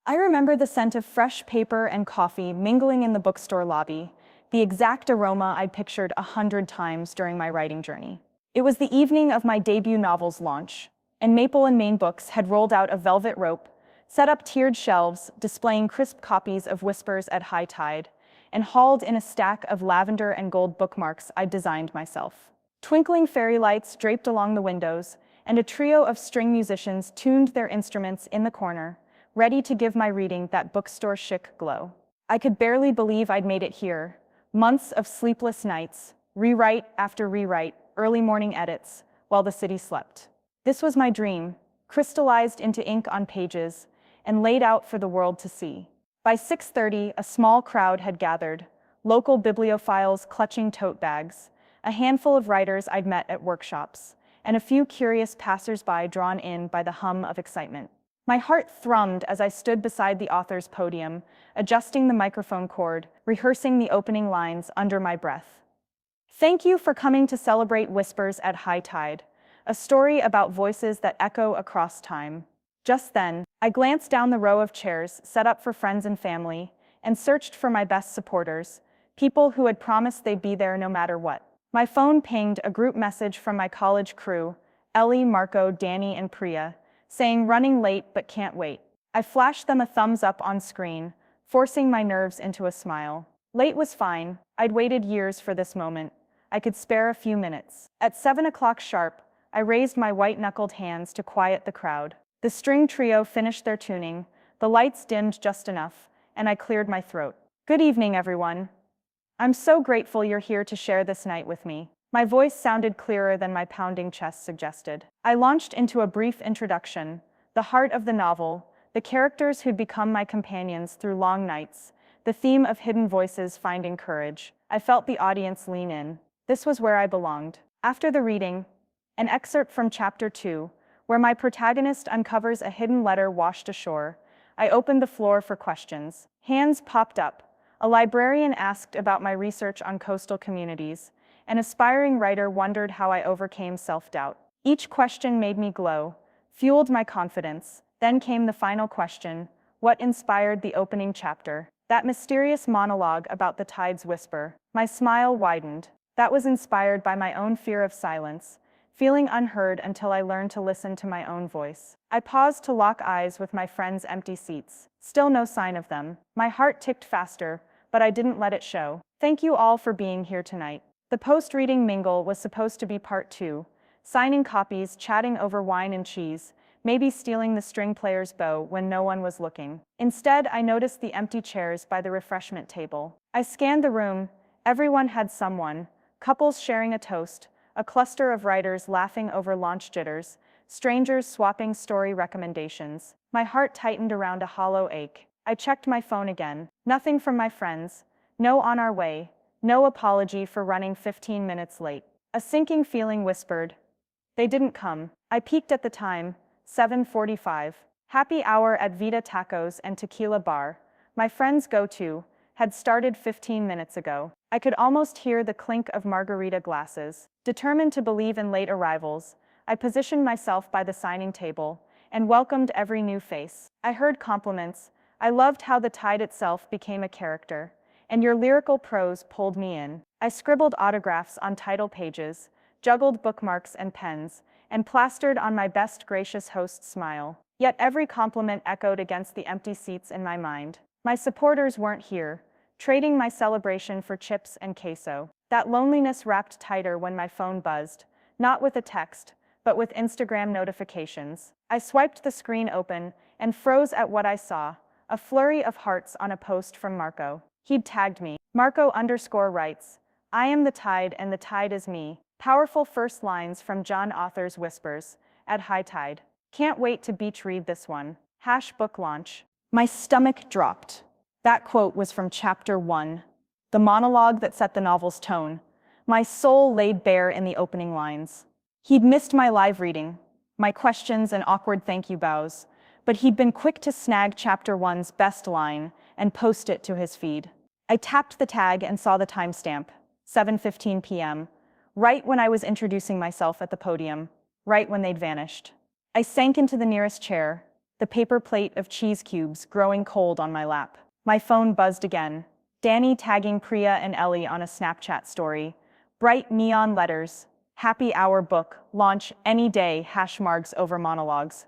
I remember the scent of fresh paper and coffee mingling in the bookstore lobby, the exact aroma I'd pictured 100 times during my writing journey. It was the evening of my debut novel's launch, and Maple and Main Books had rolled out a velvet rope, set up tiered shelves displaying crisp copies of Whispers at High Tide, and hauled in a stack of lavender and gold bookmarks I'd designed myself. Twinkling fairy lights draped along the windows, and a trio of string musicians tuned their instruments in the corner, ready to give my reading that bookstore chic glow. I could barely believe I'd made it here. Months of sleepless nights, rewrite after rewrite, early morning edits, while the city slept. This was my dream, crystallized into ink on pages, and laid out for the world to see. By 6:30, a small crowd had gathered, local bibliophiles clutching tote bags, a handful of writers I'd met at workshops, and a few curious passers-by drawn in by the hum of excitement. My heart thrummed as I stood beside the author's podium, adjusting the microphone cord, rehearsing the opening lines under my breath. Thank you for coming to celebrate Whispers at High Tide, a story about voices that echo across time. Just then, I glanced down the row of chairs set up for friends and family, and searched for my best supporters, people who had promised they'd be there no matter what. My phone pinged a group message from my college crew, Ellie, Marco, Danny, and Priya, saying running late but can't wait. I flashed them a thumbs up on screen, forcing my nerves into a smile. Late was fine. I'd waited years for this moment. I could spare a few minutes. At 7 o'clock sharp, I raised my white-knuckled hands to quiet the crowd. The string trio finished their tuning, the lights dimmed just enough, and I cleared my throat. Good evening, everyone. I'm so grateful you're here to share this night with me. My voice sounded clearer than my pounding chest suggested. I launched into a brief introduction, the heart of the novel, the characters who'd become my companions through long nights, the theme of hidden voices finding courage. I felt the audience lean in. This was where I belonged. After the reading, an excerpt from Chapter 2, where my protagonist uncovers a hidden letter washed ashore, I opened the floor for questions. Hands popped up. A librarian asked about my research on coastal communities. An aspiring writer wondered how I overcame self-doubt. Each question made me glow, fueled my confidence. Then came the final question: what inspired the opening chapter? That mysterious monologue about the tide's whisper. My smile widened. That was inspired by my own fear of silence, feeling unheard until I learned to listen to my own voice. I paused to lock eyes with my friends' empty seats. Still no sign of them. My heart ticked faster, but I didn't let it show. Thank you all for being here tonight. The post-reading mingle was supposed to be part 2, signing copies, chatting over wine and cheese, maybe stealing the string player's bow when no one was looking. Instead, I noticed the empty chairs by the refreshment table. I scanned the room. Everyone had someone, couples sharing a toast, a cluster of writers laughing over launch jitters, strangers swapping story recommendations. My heart tightened around a hollow ache. I checked my phone again. Nothing from my friends. No on our way. No apology for running 15 minutes late. A sinking feeling whispered, they didn't come. I peeked at the time, 7:45. Happy hour at Vita Tacos and Tequila Bar, my friend's go-to, had started 15 minutes ago. I could almost hear the clink of margarita glasses. Determined to believe in late arrivals, I positioned myself by the signing table and welcomed every new face. I heard compliments. I loved how the tide itself became a character, and your lyrical prose pulled me in. I scribbled autographs on title pages, juggled bookmarks and pens, and plastered on my best gracious host's smile. Yet every compliment echoed against the empty seats in my mind. My supporters weren't here, trading my celebration for chips and queso. That loneliness wrapped tighter when my phone buzzed, not with a text, but with Instagram notifications. I swiped the screen open and froze at what I saw, a flurry of hearts on a post from Marco. He'd tagged me. Marco_writes, I am the tide and the tide is me. Powerful first lines from John Author's Whispers at High Tide. Can't wait to beach read this one. #book launch. My stomach dropped. That quote was from Chapter 1, the monologue that set the novel's tone. My soul laid bare in the opening lines. He'd missed my live reading, my questions and awkward thank you bows, but he'd been quick to snag Chapter 1's best line and post it to his feed. I tapped the tag and saw the timestamp, 7:15 p.m., right when I was introducing myself at the podium, right when they'd vanished. I sank into the nearest chair, the paper plate of cheese cubes growing cold on my lap. My phone buzzed again. Danny tagging Priya and Ellie on a Snapchat story. Bright neon letters. Happy hour book. Launch any day. #margs over monologues.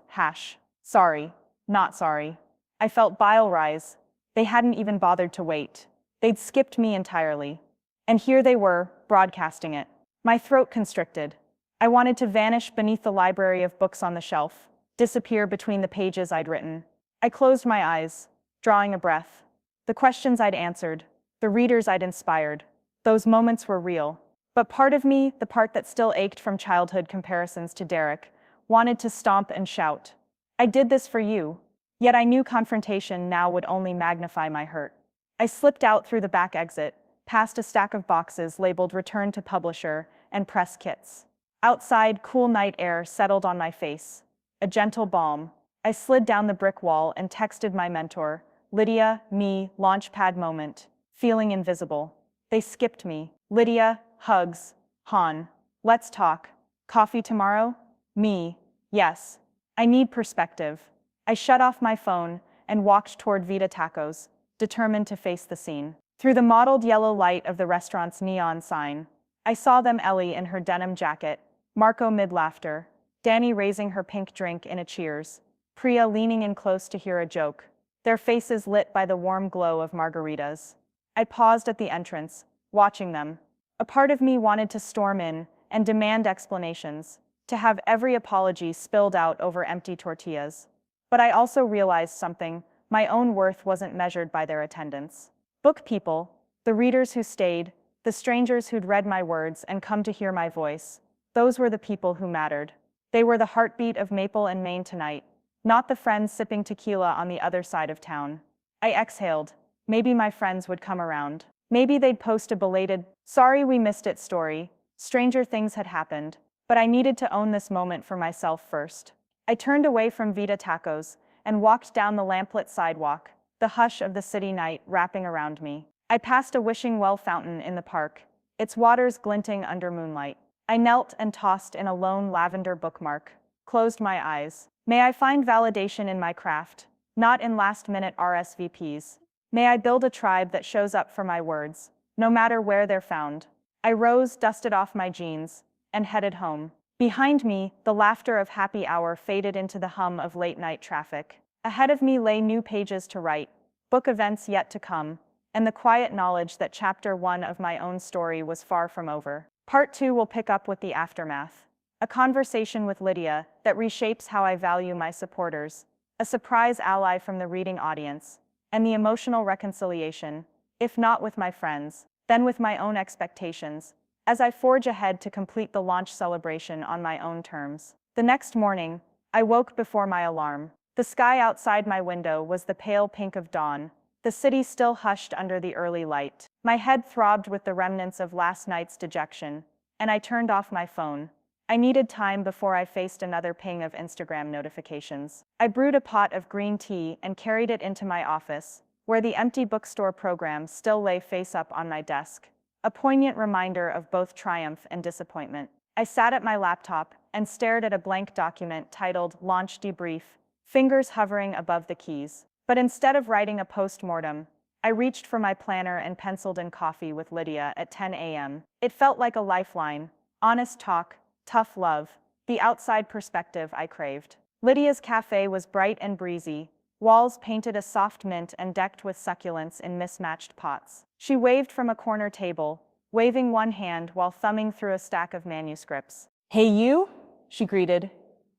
Sorry. Not sorry. I felt bile rise. They hadn't even bothered to wait. They'd skipped me entirely. And here they were, broadcasting it. My throat constricted. I wanted to vanish beneath the library of books on the shelf, disappear between the pages I'd written. I closed my eyes, drawing a breath. The questions I'd answered, the readers I'd inspired, those moments were real. But part of me, the part that still ached from childhood comparisons to Derek, wanted to stomp and shout. I did this for you. Yet I knew confrontation now would only magnify my hurt. I slipped out through the back exit, past a stack of boxes labeled Return to Publisher and Press Kits. Outside, cool night air settled on my face. A gentle balm. I slid down the brick wall and texted my mentor, Lydia, me, launchpad moment, feeling invisible. They skipped me. Lydia, hugs. Han, let's talk. Coffee tomorrow? Me, yes. I need perspective. I shut off my phone and walked toward Vita Tacos, determined to face the scene. Through the mottled yellow light of the restaurant's neon sign, I saw them, Ellie in her denim jacket, Marco mid-laughter, Danny raising her pink drink in a cheers, Priya leaning in close to hear a joke, their faces lit by the warm glow of margaritas. I paused at the entrance, watching them. A part of me wanted to storm in and demand explanations, to have every apology spilled out over empty tortillas. But I also realized something: my own worth wasn't measured by their attendance. Book people, the readers who stayed, the strangers who'd read my words and come to hear my voice, those were the people who mattered. They were the heartbeat of Maple and Maine tonight, not the friends sipping tequila on the other side of town. I exhaled. Maybe my friends would come around. Maybe they'd post a belated, "Sorry we missed it" story. Stranger things had happened, but I needed to own this moment for myself first. I turned away from Vita Tacos and walked down the lamplit sidewalk, the hush of the city night wrapping around me. I passed a wishing well fountain in the park, its waters glinting under moonlight. I knelt and tossed in a lone lavender bookmark, closed my eyes. May I find validation in my craft, not in last-minute RSVPs. May I build a tribe that shows up for my words, no matter where they're found. I rose, dusted off my jeans, and headed home. Behind me, the laughter of happy hour faded into the hum of late-night traffic. Ahead of me lay new pages to write, book events yet to come, and the quiet knowledge that chapter 1 of my own story was far from over. Part 2 will pick up with the aftermath. A conversation with Lydia that reshapes how I value my supporters, a surprise ally from the reading audience, and the emotional reconciliation, if not with my friends, then with my own expectations, as I forge ahead to complete the launch celebration on my own terms. The next morning, I woke before my alarm. The sky outside my window was the pale pink of dawn, the city still hushed under the early light. My head throbbed with the remnants of last night's dejection, and I turned off my phone. I needed time before I faced another ping of Instagram notifications. I brewed a pot of green tea and carried it into my office, where the empty bookstore program still lay face up on my desk, a poignant reminder of both triumph and disappointment. I sat at my laptop and stared at a blank document titled Launch Debrief, fingers hovering above the keys. But instead of writing a post-mortem, I reached for my planner and penciled in coffee with Lydia at 10 a.m. It felt like a lifeline, honest talk, tough love, the outside perspective I craved. Lydia's cafe was bright and breezy, walls painted a soft mint and decked with succulents in mismatched pots. She waved from a corner table, waving one hand while thumbing through a stack of manuscripts. "Hey you," she greeted,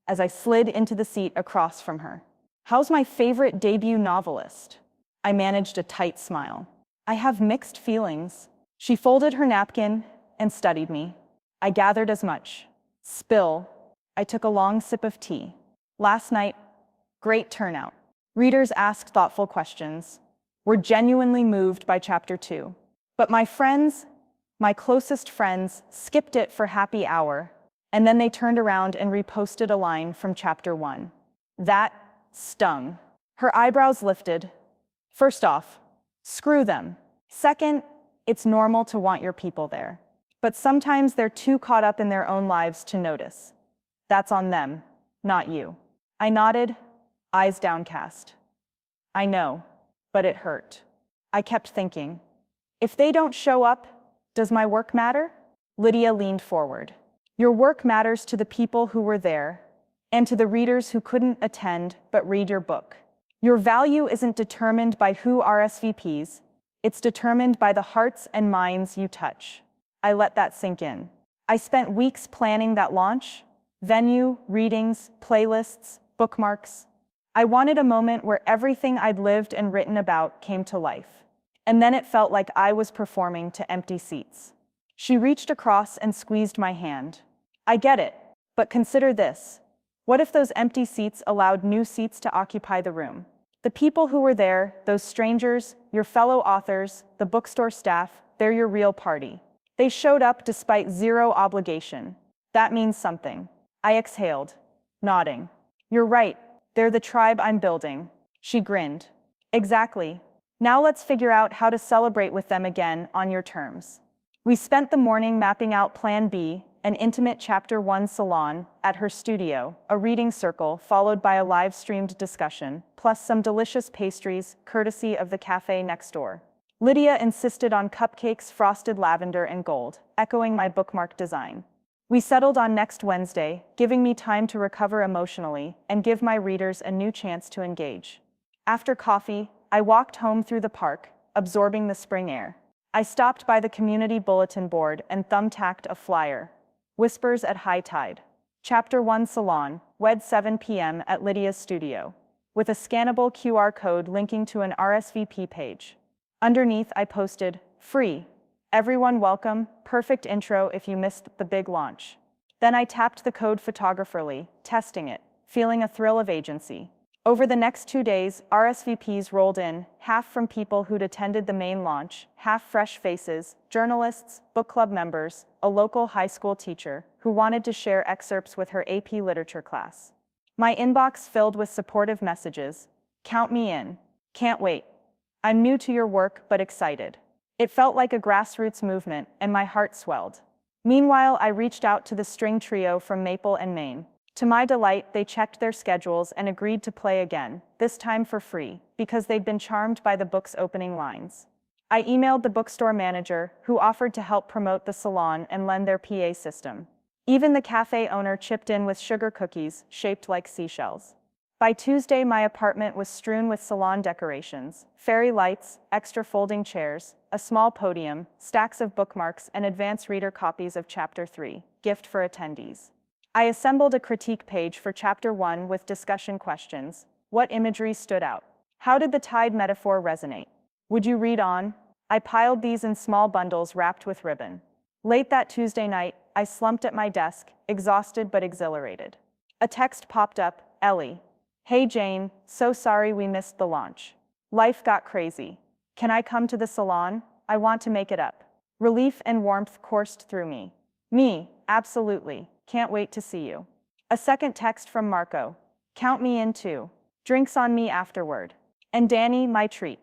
as I slid into the seat across from her. "How's my favorite debut novelist?" I managed a tight smile. "I have mixed feelings." She folded her napkin and studied me. I gathered as much. Spill. I took a long sip of tea. Last night, great turnout. Readers asked thoughtful questions, were genuinely moved by chapter 2. But my friends, my closest friends, skipped it for happy hour, and then they turned around and reposted a line from chapter 1. That stung. Her eyebrows lifted. First off, screw them. Second, it's normal to want your people there. But sometimes they're too caught up in their own lives to notice. That's on them, not you. I nodded. eyes downcast. I know, but it hurt. I kept thinking, if they don't show up, does my work matter? Lydia leaned forward. Your work matters to the people who were there, and to the readers who couldn't attend but read your book. Your value isn't determined by who RSVPs, it's determined by the hearts and minds you touch. I let that sink in. I spent weeks planning that launch, venue, readings, playlists, bookmarks. I wanted a moment where everything I'd lived and written about came to life. And then it felt like I was performing to empty seats. She reached across and squeezed my hand. I get it, but consider this. What if those empty seats allowed new seats to occupy the room? The people who were there, those strangers, your fellow authors, the bookstore staff, they're your real party. They showed up despite zero obligation. That means something. I exhaled, nodding. You're right, they're the tribe I'm building. She grinned. Exactly. Now let's figure out how to celebrate with them again on your terms. We spent the morning mapping out Plan B, an intimate Chapter 1 salon at her studio, a reading circle followed by a live-streamed discussion, plus some delicious pastries courtesy of the cafe next door. Lydia insisted on cupcakes frosted lavender and gold, echoing my bookmark design. We settled on next Wednesday, giving me time to recover emotionally and give my readers a new chance to engage. After coffee, I walked home through the park, absorbing the spring air. I stopped by the community bulletin board and thumbtacked a flyer. Whispers at High Tide. Chapter 1 Salon, Wed 7 p.m. at Lydia's studio. With a scannable QR code linking to an RSVP page. Underneath, I posted, free. Everyone welcome, perfect intro if you missed the big launch. Then I tapped the code photographically, testing it, feeling a thrill of agency. Over the next 2 days, RSVPs rolled in, half from people who'd attended the main launch, half fresh faces, journalists, book club members, a local high school teacher who wanted to share excerpts with her AP literature class. My inbox filled with supportive messages. Count me in. Can't wait. I'm new to your work, but excited. It felt like a grassroots movement, and my heart swelled. Meanwhile, I reached out to the string trio from Maple and Maine. To my delight, they checked their schedules and agreed to play again, this time for free, because they'd been charmed by the book's opening lines. I emailed the bookstore manager, who offered to help promote the salon and lend their PA system. Even the cafe owner chipped in with sugar cookies, shaped like seashells. By Tuesday, my apartment was strewn with salon decorations, fairy lights, extra folding chairs, a small podium, stacks of bookmarks, and advance reader copies of Chapter 3, gift for attendees. I assembled a critique page for Chapter 1 with discussion questions. What imagery stood out? How did the tide metaphor resonate? Would you read on? I piled these in small bundles wrapped with ribbon. Late that Tuesday night, I slumped at my desk, exhausted but exhilarated. A text popped up, Ellie. Hey Jane, so sorry we missed the launch. Life got crazy. Can I come to the salon? I want to make it up. Relief and warmth coursed through me. Me, absolutely. Can't wait to see you. A second text from Marco. Count me in too. Drinks on me afterward. And Danny, my treat.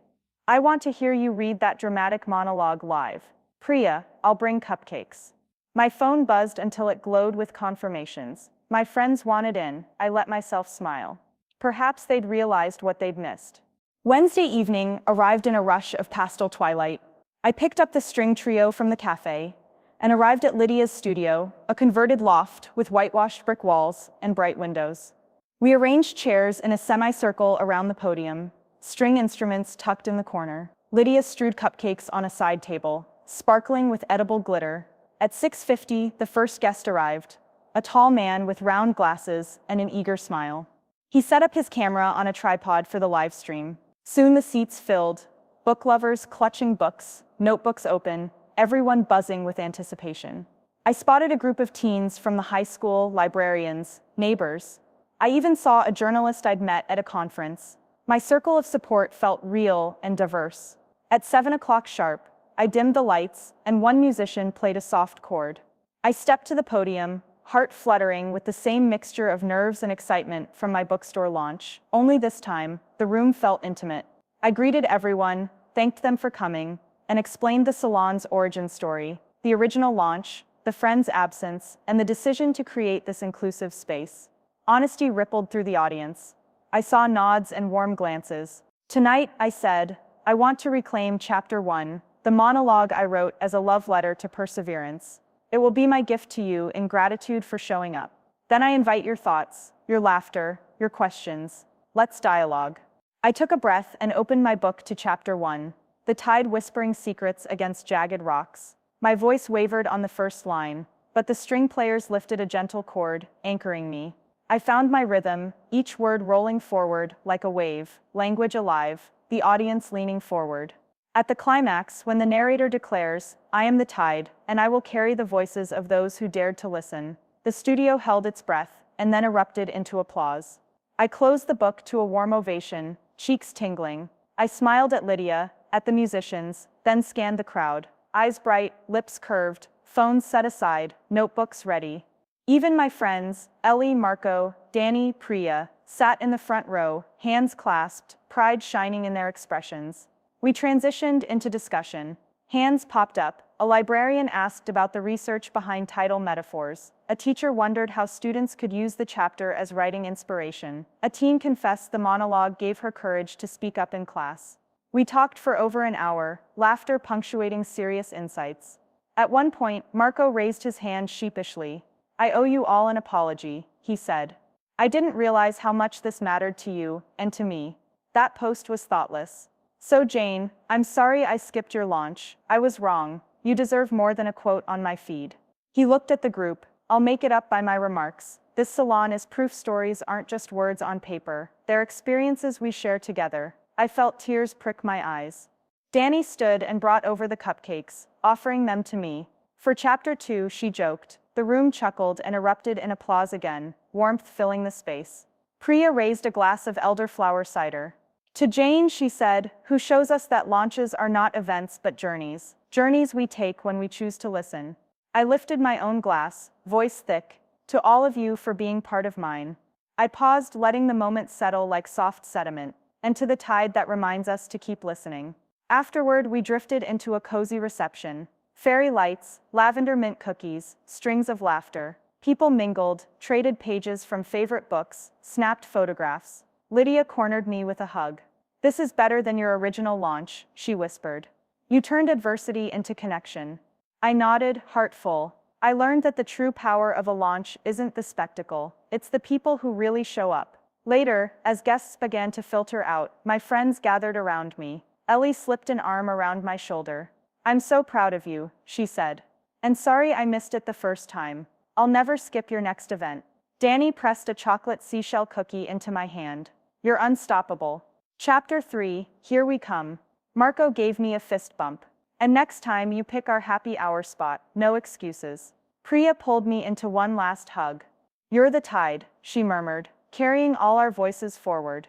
I want to hear you read that dramatic monologue live. Priya, I'll bring cupcakes. My phone buzzed until it glowed with confirmations. My friends wanted in. I let myself smile. Perhaps they'd realized what they'd missed. Wednesday evening arrived in a rush of pastel twilight. I picked up the string trio from the cafe and arrived at Lydia's studio, a converted loft with whitewashed brick walls and bright windows. We arranged chairs in a semicircle around the podium, string instruments tucked in the corner. Lydia strewed cupcakes on a side table, sparkling with edible glitter. At 6:50, the first guest arrived, a tall man with round glasses and an eager smile. He set up his camera on a tripod for the live stream. Soon the seats filled, book lovers clutching books, notebooks open, everyone buzzing with anticipation. I spotted a group of teens from the high school, librarians, neighbors. I even saw a journalist I'd met at a conference. My circle of support felt real and diverse. At 7 o'clock sharp, I dimmed the lights, and one musician played a soft chord. I stepped to the podium, heart fluttering with the same mixture of nerves and excitement from my bookstore launch. Only this time, the room felt intimate. I greeted everyone, thanked them for coming, and explained the salon's origin story, the original launch, the friend's absence, and the decision to create this inclusive space. Honesty rippled through the audience. I saw nods and warm glances. Tonight, I said, I want to reclaim Chapter 1, the monologue I wrote as a love letter to perseverance. It will be my gift to you in gratitude for showing up. Then I invite your thoughts, your laughter, your questions. Let's dialogue. I took a breath and opened my book to Chapter 1, the tide whispering secrets against jagged rocks. My voice wavered on the first line, but the string players lifted a gentle chord, anchoring me. I found my rhythm, each word rolling forward like a wave, language alive, the audience leaning forward. At the climax, when the narrator declares, I am the tide, and I will carry the voices of those who dared to listen, the studio held its breath, and then erupted into applause. I closed the book to a warm ovation, cheeks tingling. I smiled at Lydia, at the musicians, then scanned the crowd, eyes bright, lips curved, phones set aside, notebooks ready. Even my friends, Ellie, Marco, Danny, Priya, sat in the front row, hands clasped, pride shining in their expressions. We transitioned into discussion. Hands popped up. A librarian asked about the research behind title metaphors. A teacher wondered how students could use the chapter as writing inspiration. A teen confessed the monologue gave her courage to speak up in class. We talked for over an hour, laughter punctuating serious insights. At one point, Marco raised his hand sheepishly. I owe you all an apology, he said. I didn't realize how much this mattered to you and to me. That post was thoughtless. So Jane, I'm sorry I skipped your launch. I was wrong. You deserve more than a quote on my feed. He looked at the group. I'll make it up by my remarks. This salon is proof stories aren't just words on paper. They're experiences we share together. I felt tears prick my eyes. Danny stood and brought over the cupcakes, offering them to me. For Chapter 2, she joked. The room chuckled and erupted in applause again, warmth filling the space. Priya raised a glass of elderflower cider. To Jane, she said, who shows us that launches are not events but journeys. Journeys we take when we choose to listen. I lifted my own glass, voice thick, to all of you for being part of mine. I paused, letting the moment settle like soft sediment, and to the tide that reminds us to keep listening. Afterward, we drifted into a cozy reception. Fairy lights, lavender mint cookies, strings of laughter. People mingled, traded pages from favorite books, snapped photographs. Lydia cornered me with a hug. This is better than your original launch, she whispered. You turned adversity into connection. I nodded, heart full. I learned that the true power of a launch isn't the spectacle, it's the people who really show up. Later, as guests began to filter out, my friends gathered around me. Ellie slipped an arm around my shoulder. I'm so proud of you, she said. And sorry I missed it the first time. I'll never skip your next event. Danny pressed a chocolate seashell cookie into my hand. You're unstoppable. Chapter 3, here we come. Marco gave me a fist bump. And next time you pick our happy hour spot, no excuses. Priya pulled me into one last hug. You're the tide, she murmured, carrying all our voices forward.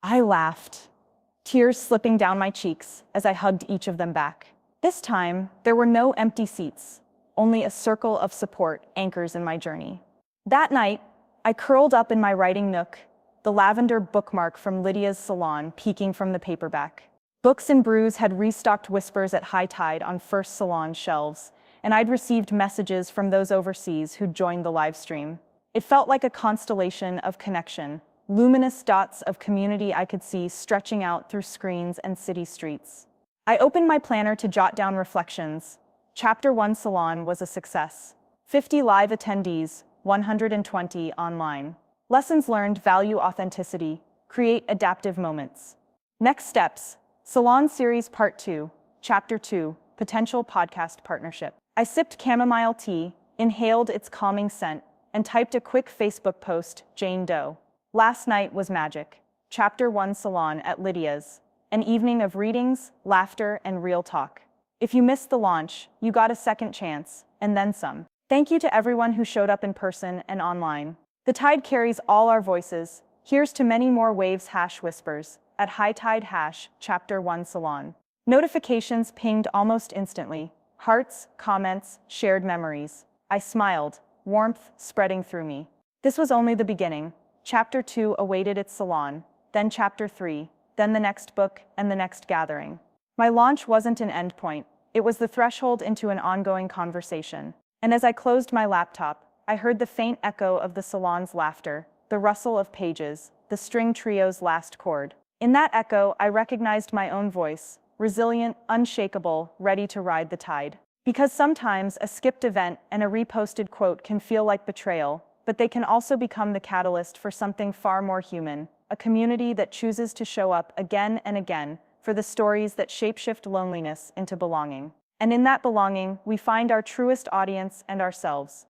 I laughed, tears slipping down my cheeks as I hugged each of them back. This time, there were no empty seats, only a circle of support anchors in my journey. That night, I curled up in my writing nook, the lavender bookmark from Lydia's salon peeking from the paperback. Books and Brews had restocked Whispers at high tide on First Salon shelves, and I'd received messages from those overseas who'd joined the live stream. It felt like a constellation of connection, luminous dots of community I could see stretching out through screens and city streets. I opened my planner to jot down reflections. Chapter 1 Salon was a success. 50 live attendees, 120 online. Lessons learned: value authenticity, create adaptive moments. Next steps: Salon Series Part 2, Chapter 2, Potential Podcast Partnership. I sipped chamomile tea, inhaled its calming scent, and typed a quick Facebook post, Jane Doe. Last night was magic. Chapter 1 Salon at Lydia's. An evening of readings, laughter, and real talk. If you missed the launch, you got a second chance, and then some. Thank you to everyone who showed up in person and online. The tide carries all our voices. Here's to many more waves #whispers at high tide #Chapter 1 Salon. Notifications pinged almost instantly. Hearts, comments, shared memories. I smiled, warmth spreading through me. This was only the beginning. Chapter 2 awaited its salon, then Chapter 3, then the next book and the next gathering. My launch wasn't an endpoint. It was the threshold into an ongoing conversation. And as I closed my laptop, I heard the faint echo of the salon's laughter, the rustle of pages, the string trio's last chord. In that echo, I recognized my own voice, resilient, unshakable, ready to ride the tide. Because sometimes a skipped event and a reposted quote can feel like betrayal, but they can also become the catalyst for something far more human, a community that chooses to show up again and again for the stories that shapeshift loneliness into belonging. And in that belonging, we find our truest audience and ourselves.